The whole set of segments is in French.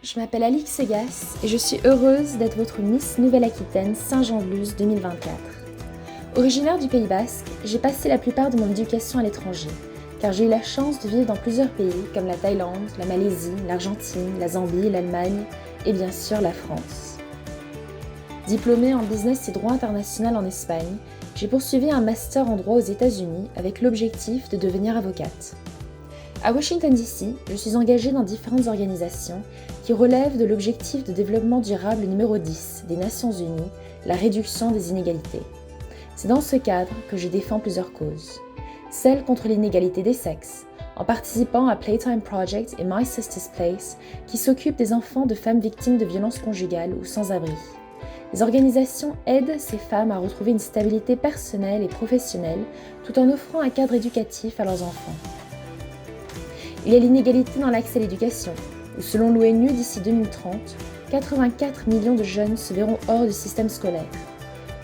je m'appelle Alix Segas et je suis heureuse d'être votre Miss Nouvelle-Aquitaine Saint-Jean-de-Luz 2024. Originaire du Pays Basque, j'ai passé la plupart de mon éducation à l'étranger, car j'ai eu la chance de vivre dans plusieurs pays comme la Thaïlande, la Malaisie, l'Argentine, la Zambie, l'Allemagne et bien sûr la France. Diplômée en business et droit international en Espagne, j'ai poursuivi un master en droit aux États-Unis avec l'objectif de devenir avocate. À Washington DC, je suis engagée dans différentes organisations qui relèvent de l'objectif de développement durable numéro 10 des Nations Unies, la réduction des inégalités. C'est dans ce cadre que je défends plusieurs causes. Celle contre l'inégalité des sexes, en participant à Playtime Project et My Sister's Place, qui s'occupent des enfants de femmes victimes de violences conjugales ou sans-abri. Les organisations aident ces femmes à retrouver une stabilité personnelle et professionnelle tout en offrant un cadre éducatif à leurs enfants. Il y a l'inégalité dans l'accès à l'éducation, où selon l'ONU, d'ici 2030, 84 millions de jeunes se verront hors du système scolaire.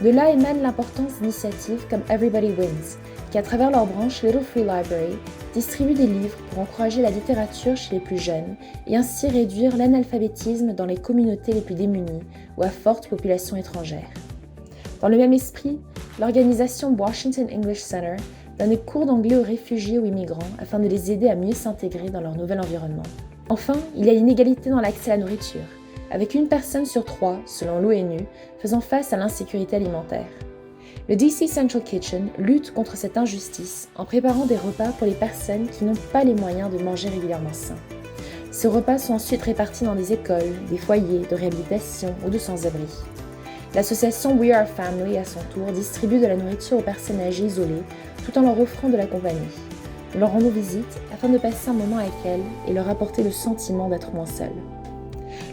De là émane l'importance d'initiatives comme Everybody Wins, qui à travers leur branche Little Free Library, distribue des livres pour encourager la littérature chez les plus jeunes et ainsi réduire l'analphabétisme dans les communautés les plus démunies ou à forte population étrangère. Dans le même esprit, l'organisation Washington English Center donne des cours d'anglais aux réfugiés ou immigrants afin de les aider à mieux s'intégrer dans leur nouvel environnement. Enfin, il y a l'inégalité dans l'accès à la nourriture, avec une personne sur 3, selon l'ONU, faisant face à l'insécurité alimentaire. Le DC Central Kitchen lutte contre cette injustice en préparant des repas pour les personnes qui n'ont pas les moyens de manger régulièrement sain. Ces repas sont ensuite répartis dans des écoles, des foyers de réhabilitation ou de sans-abri. L'association We Are Family, à son tour, distribue de la nourriture aux personnes âgées isolées tout en leur offrant de la compagnie. Nous leur rendons visite afin de passer un moment avec elles et leur apporter le sentiment d'être moins seules.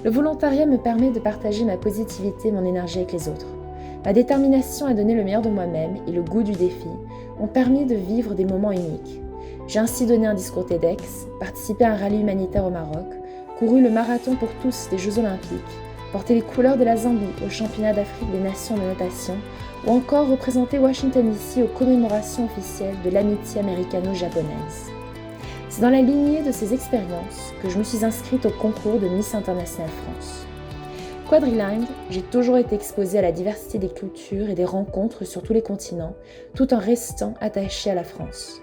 Le volontariat me permet de partager ma positivité et mon énergie avec les autres. Ma détermination à donner le meilleur de moi-même et le goût du défi m'ont permis de vivre des moments uniques. J'ai ainsi donné un discours TEDx, participé à un rallye humanitaire au Maroc, couru le marathon pour tous des Jeux Olympiques, porté les couleurs de la Zambie au championnat d'Afrique des nations de natation ou encore représenté Washington DC aux commémorations officielles de l'amitié américano-japonaise. C'est dans la lignée de ces expériences que je me suis inscrite au concours de Miss International France. Quadrilingue, j'ai toujours été exposée à la diversité des cultures et des rencontres sur tous les continents, tout en restant attachée à la France.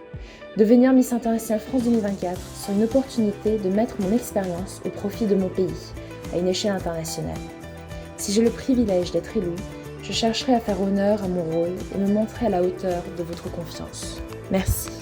Devenir Miss International France 2024 sera une opportunité de mettre mon expérience au profit de mon pays, à une échelle internationale. Si j'ai le privilège d'être élue, je chercherai à faire honneur à mon rôle et me montrer à la hauteur de votre confiance. Merci.